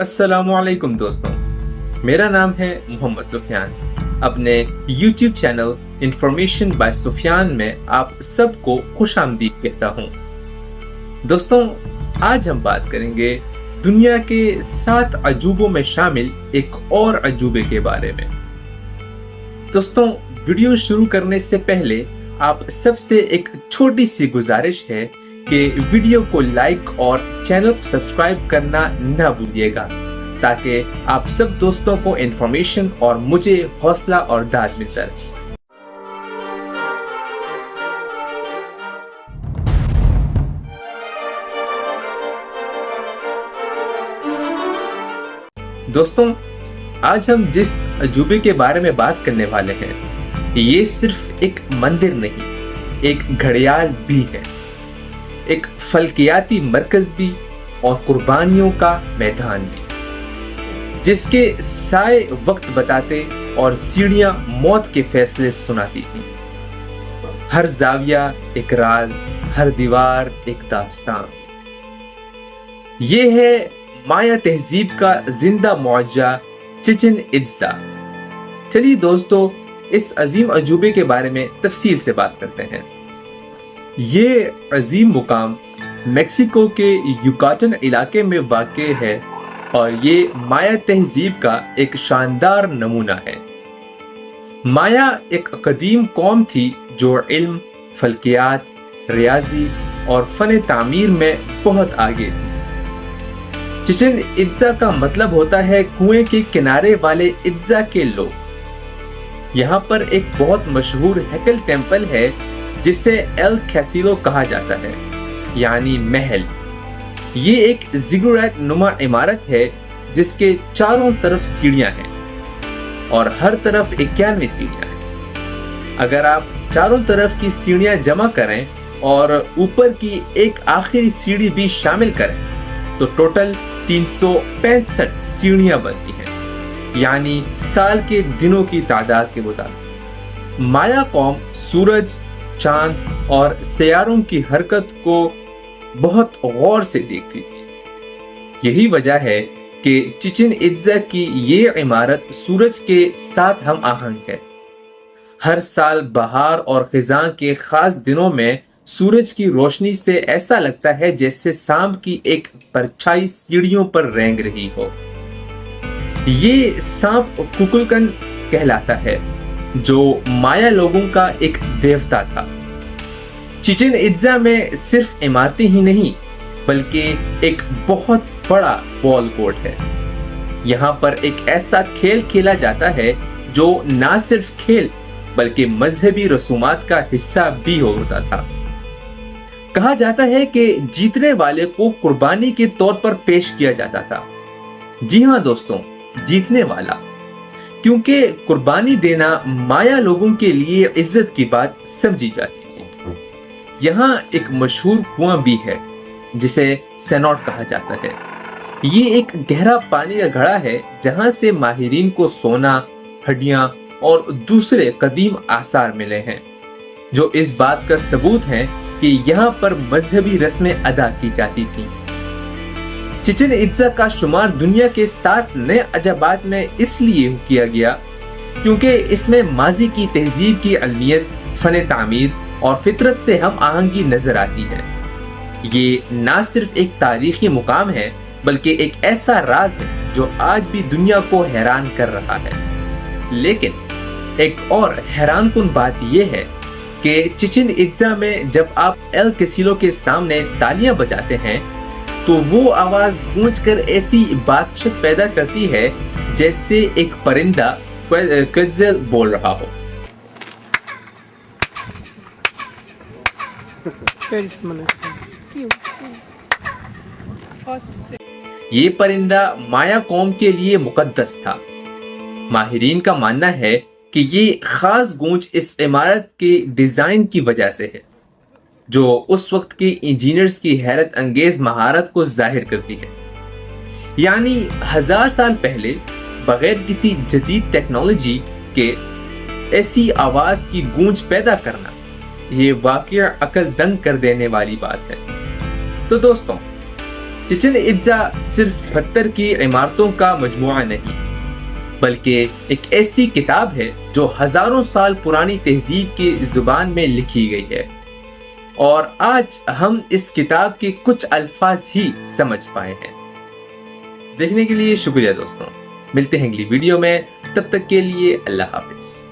अस्सलामु अलैकुम दोस्तों, मेरा नाम है मोहम्मद सुफियान। अपने YouTube channel information by Sufiyan में आप सबको खुशामदीद कहता हूँ। दोस्तों, आज हम बात करेंगे दुनिया के 7 अजूबों में शामिल एक और अजूबे के बारे में। दोस्तों, वीडियो शुरू करने से पहले आप सबसे एक छोटी सी गुजारिश है कि वीडियो को लाइक और चैनल को सब्सक्राइब करना ना भूलिएगा, ताकि आप सब दोस्तों को इंफॉर्मेशन और मुझे हौसला और दाद मिलता रहे। दोस्तों, आज हम जिस अजूबे के बारे में बात करने वाले हैं, ये सिर्फ एक मंदिर नहीं, एक घड़ियाल भी है, एक फल्कियाती मरकज भी और कुर्बानियों का मैदान भी, जिसके साए वक्त बताते और सीढ़ियां मौत के फैसले सुनाती थी। हर जाविया एक राज, हर दीवार एक दास्तान। ये है माया तहजीब का जिंदा मुआजा चिचिन इत्जा। चलिए दोस्तों, इस अजीम अजूबे के बारे में तफसील से बात करते हैं। ये अजीम मुकाम मेक्सिको के युकाटन इलाके में वाक़े है और ये माया तहजीब का एक शानदार नमूना है। माया एक कदीम कौम थी जो इल्म, फल्कियात, रियाजी और फन तामीर में बहुत आगे थी। चिचिन इत्जा का मतलब होता है कुएं के किनारे वाले इत्जा के लोग। यहाँ पर एक बहुत मशहूर हैकल टेम्पल है जिसे एल कैसिलो कहा जाता है, यानी महल। ये एक जिगुरैट नुमा इमारत है जिसके चारों तरफ सीढ़ियां हैं और हर तरफ 91 सीढ़ियां हैं। अगर आप चारों तरफ की सीढ़ियां जमा करें और ऊपर की एक आखिरी सीढ़ी भी शामिल करें तो टोटल 365 सीढ़ियां बनती हैं, यानी साल के दिनों की तादाद के मुताबिक। माया कौम सूरज, चांद और सियारों की हरकत को बहुत गौर से देखती थी। यही वजह है कि चिचिन इत्जा की ये इमारत सूरज के साथ हम आहंग है। हर साल बहार और खिजां के खास दिनों में सूरज की रोशनी से ऐसा लगता है जैसे शाम की एक परछाई सीढ़ियों पर रेंग रही हो। ये सांप कुकुलकन कहलाता है, जो माया लोगों का एक देवता था। चिचिन इत्जा में सिर्फ इमारतें ही नहीं, बल्कि एक बहुत बड़ा बॉल कोर्ट है। यहाँ पर एक ऐसा खेल खेला जाता है जो ना सिर्फ खेल बल्कि मजहबी रसूमात का हिस्सा भी होता था। कहा जाता है कि जीतने वाले को कुर्बानी के तौर पर पेश किया जाता था। जी हाँ दोस्तों, जीतने वाला, क्योंकि कुर्बानी देना माया लोगों के लिए इज्जत की बात समझी जाती है। यहाँ एक मशहूर कुआं भी है जिसे सेनोट कहा जाता है। ये एक गहरा पानी का घड़ा है जहां से माहिरीन को सोना, हड्डियां और दूसरे कदीम आसार मिले हैं, जो इस बात का सबूत है कि यहाँ पर मजहबी रस्में अदा की जाती थी। चिचिन इत्जा का शुमार दुनिया के 7 नए अजाबात में इसलिए किया गया क्योंकि इसमें माजी की तहजीब की अलमियत, फन तामीर और फितरत से हम आहंगी नजर आती है। ये ना सिर्फ एक तारीखी मुकाम है, बल्कि एक ऐसा राज है जो आज भी दुनिया को हैरान कर रहा है। लेकिन एक और हैरानकुन बात यह है कि चिचिन इत्जा में जब आप एल कैसिलो के सामने तालियां बजाते हैं तो वो आवाज गूंजकर ऐसी बादशाहत पैदा करती है जैसे एक परिंदा क्वेट्ज़ल बोल रहा हो। ये परिंदा माया कौम के लिए मुकद्दस था। माहिरीन का मानना है कि ये खास गूंज इस इमारत के डिजाइन की वजह से है, जो उस वक्त के इंजीनियर्स की हैरत अंगेज महारत को जाहिर करती है। यानी 1000 साल पहले बगैर किसी जदीद टेक्नोलॉजी के ऐसी आवाज की गूंज पैदा करना, ये वाकई अकल दंग कर देने वाली बात है। तो दोस्तों, چچن اٹزا صرف پتھر کی عمارتوں کا مجموعہ نہیں، بلکہ ایک ایسی کتاب ہے جو ہزاروں سال پرانی تہذیب کی زبان میں لکھی گئی ہے، اور آج ہم اس کتاب کے کچھ الفاظ ہی سمجھ پائے ہیں۔ دیکھنے کے لیے شکریہ دوستوں، ملتے ہیں اگلی ویڈیو میں، تب تک کے لیے اللہ حافظ۔